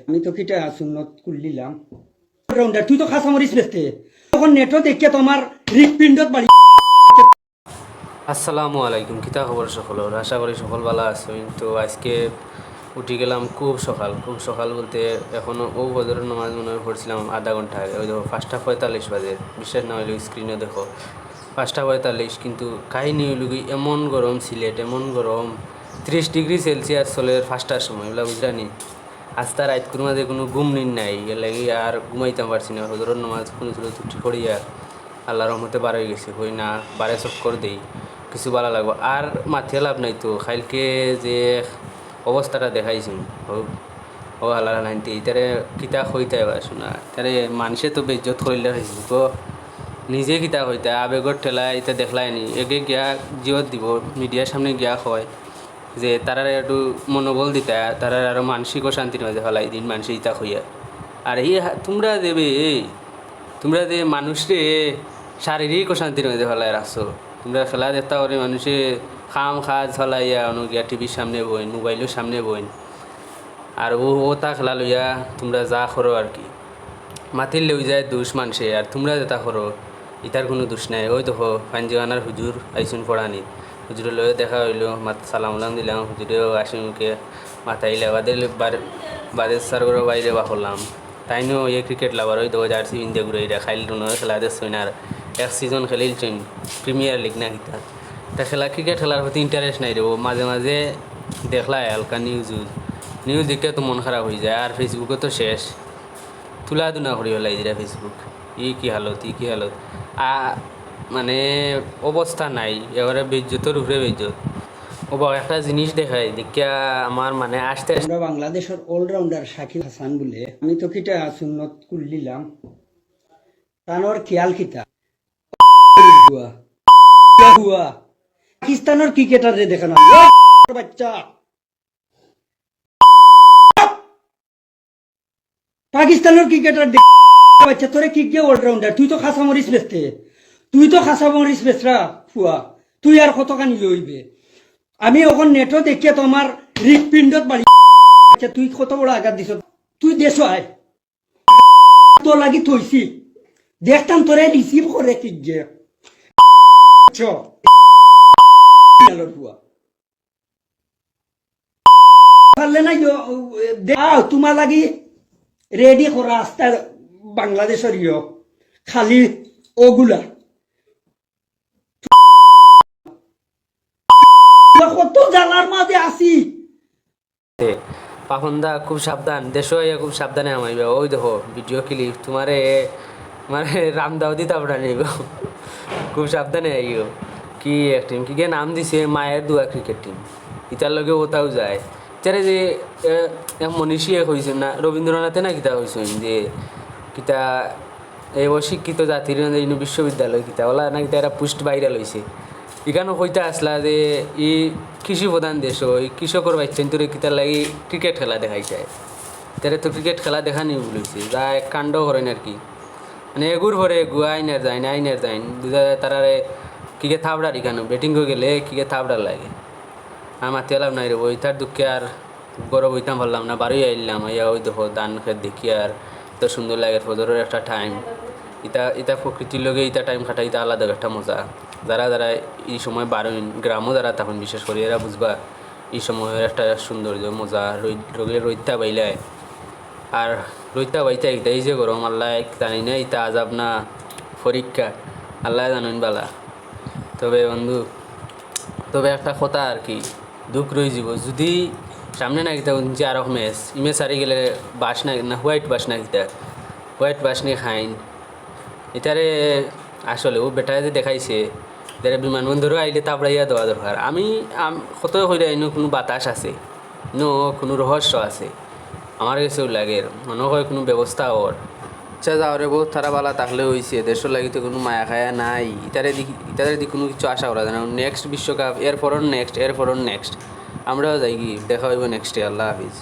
আমি তো কিটা সুন্নত কুল্লিলাম রাউন্ডার তুই তো খাসা মরিস বেস্তে তখন নেটও দেখে তোমার হৃৎপিণ্ডত বাড়ি। আসসালামু আলাইকুম, কিতা খবর সকলের? আশা করি সকল ভালো আছেন। তো আজকে উঠি গেলাম খুব সকাল বলতে এখনও ফজরের নামাজ মনে হয় পড়ছিলাম আধা ঘন্টা আগে। ওই দেখো 5:45 বাজে, বিশ্বাস না হইলে স্ক্রিনে দেখো 5:45। কিন্তু কাহিনী হইল কি, এমন গরম সিলেট, এমন গরম 30 ডিগ্রি সেলসিয়াস চলে 5টার সময়, এগুলো বুঝলানি। আজ তার রাত কোনো মাঝে কোনো ঘুম নিন নাই, এর লাগে আর ঘুমাইতাম পারছি না। ফজরের নামাজ কোনো ছিল ছুটি করিয়া আল্লাহ রহমতে বার হয়ে গেছে, হই না বারে চক্কর দেই কিছু ভালো লাগবো আর মাথিয়া লাভ নাই। তো খাইলকে যে অবস্থাটা দেখাইছি ও আল্লাহ লাইনটি তারে কিতা হইতে এবার শোনা তারে মানুষে তো বেজ্জত করিলে ফেসবুকও নিজে কিতা হইতে আবেগর ঠেলা এটা দেখলাই নি এগে গিয়া জিওত দিব মিডিয়ার সামনে গিয়া হয় যে তারা একটু মনোবল দিতা, তারা আরও মানসিক শান্তির মাঝে ফেলাই দিন মানুষে ইতা হইয়া। আর এই তোমরা দেবে তোমরা যে মানুষরে শারীরিক অশান্তির মধ্যে ফেলাই রাখছো। তোমরা খেলা দেখতে করে মানুষে খাম খাজ ফেলাইয়া অনুগিয়া টিভির সামনে বইন, মোবাইলের সামনে বইন, আর ও তা খেলা লইয়া তোমরা যা করো আর কি মাতির লই যায় দোষ মানুষে, আর তোমরা যেটা করো ইতার কোনো দোষ নাই। ওই দেখো পাঞ্জিওয়ানার হুজুর আইসুন পড়ানি, হুজুরে লয়ে দেখা হইলো, সালাম উলাম দিলাম, হুজুরেও আসি মুখে মাথাইলে বাদের সারগর বাইরে বা হলাম। তাইনো এই ক্রিকেট লাভার ওই দেখো জার্সি ইন্ডিয়া ঘুরে এটা খাইল খেলা দেখছইন, আর এক সিজন খেলিলছেন প্রিমিয়ার লিগ না কিতা। তা ক্রিকেট খেলার প্রতি ইন্টারেস্ট নাই রে, ও মাঝে মাঝে দেখলায় হালকা নিউজ দেখে তো মন খারাপ হয়ে যায়। আর ফেসবুকে তো শেষ তুলা দুনা করি হলাই দিরা ফেসবুক, ই কি হালত মানে অবস্থা নাই, এবারে বেজ্জতর উপরে বেজ্জত। ও বাবা একটা জিনিস দেখায় দেখিয়া আমার মানে আসতে আমরা বাংলাদেশের অলরাউন্ডার শাকিব হাসান বলে আমি তো কিটা সুন্নত কুল্লিলাম তানোর খেয়াল কিতা হুয়া হুয়া পাকিস্তানের ক্রিকেটারে দেখানো বাচ্চা পাকিস্তানের ক্রিকেটার বাচ্চা তোরে কিক গিয়ে অলরাউন্ডার তুই তো খাসা মরিস বেচতে তুই তো খাসা মরিস বেচরা ফুয়া তুই আর কতখানি লইবে আমি ওখান নেটও দেখিয়ে তোমার হৃৎপিণ্ডত বাড়ি তুই কত বড় আঘাত দিছ তুই দেশ আয় তো লাগি থইছি দেখতাম তোরে রিসিভ করে কিক গে পারলে না তোমার লাগি রেডি করা রাস্তার বাংলাদেশের খালি ওগুলা কত জ্বালার মাঝে আসি। পাখন্দা খুব সাবধান, দেশও খুব সাবধানে আমাইবে। ওই দেখো ভিডিও ক্লিপ তোমারে মানে রামদাও দিতে আপনার নিব, খুব সাবধানে আইও। কি এক টিম কি নাম দিছে মায়ের দুয়া ক্রিকেট টিম, ইতার লগে ওটাও যায়। তারে যে মনীষী হয়েছেন না রবীন্দ্রনাথে না কিতা হয়েছেন যে কিতা এই অশিক্ষিত জাতির বিশ্ববিদ্যালয় কিতা ওলা না কিতা এরা পোস্ট ভাইরাল হয়েছে। এখানেও কইতে আসলা যে ই কৃষি প্রধান দেশ, ওই কৃষকর বাচ্চান তোরে কিতার লাগি ক্রিকেট খেলা দেখাই যায়। তারা তো ক্রিকেট খেলা দেখা নি বলেছে যা এক কাণ্ড করেন আর কি, মানে এগুর ভরে গুয়া আইনের যাইন বুঝা যায় তারারে কিকে থাবড়ার এখানে ব্যাটিং করে গেলে কিকে থাবড়ার লাগে। আমার তেলাম নাই রে ওই তার দুঃখে আর গরব হইতাম পারলাম না, বাড়ি আইলাম ইয়া ওই দেখো ধান খেত দেখি আর এত সুন্দর লাগে। ফজরের একটা টাইম ইতা প্রকৃতির লগে ইতা টাইম কাটা ইতা আলাদা একটা মজা। যারা এই সময় বারোইন গ্রামও যারা তখন বিশেষ করে এরা বুঝবা এই সময়ের একটা সৌন্দর্য মজা। রইতা বাইলায় আর রইতা বাইতা একটা এই যে গরম আল্লাহ জানি না ইতা আজাব না পরীক্ষা আল্লাহ জানেন বালা। তবে বন্ধু একটা কথা আর কি, দুঃখ রয়ে যাব যদি সামনে না কিতা যে আরো ইমেজ হারি গেলে বাস না হোয়াইট বাস না কিতা হোয়াইট বাস নিয়ে খাইন এটারে আসলে ও বেটারে যে দেখাইছে যারা বিমানবন্দরও আইলে তাবড়াইয়া দেওয়া দরকার। আমি কত হইলে ইনো কোনো বাতাস আছে, ইনো কোনো রহস্য আছে আমার কাছেও লাগে, মনে হয় কোনো ব্যবস্থা ওর আচ্ছা যাওয়ারে বহুত তারা বালা থাকলে হয়েছে দেশের লাগিতে কোনো মায়া খায়া নাই। ইতারে দিকে কোনো কিছু আশা করা যায় না। নেক্সট বিশ্বকাপ এরপর নেক্সট আমরাও যাই কি দেখা হইব নেক্সটে। আল্লাহ হাফিজ।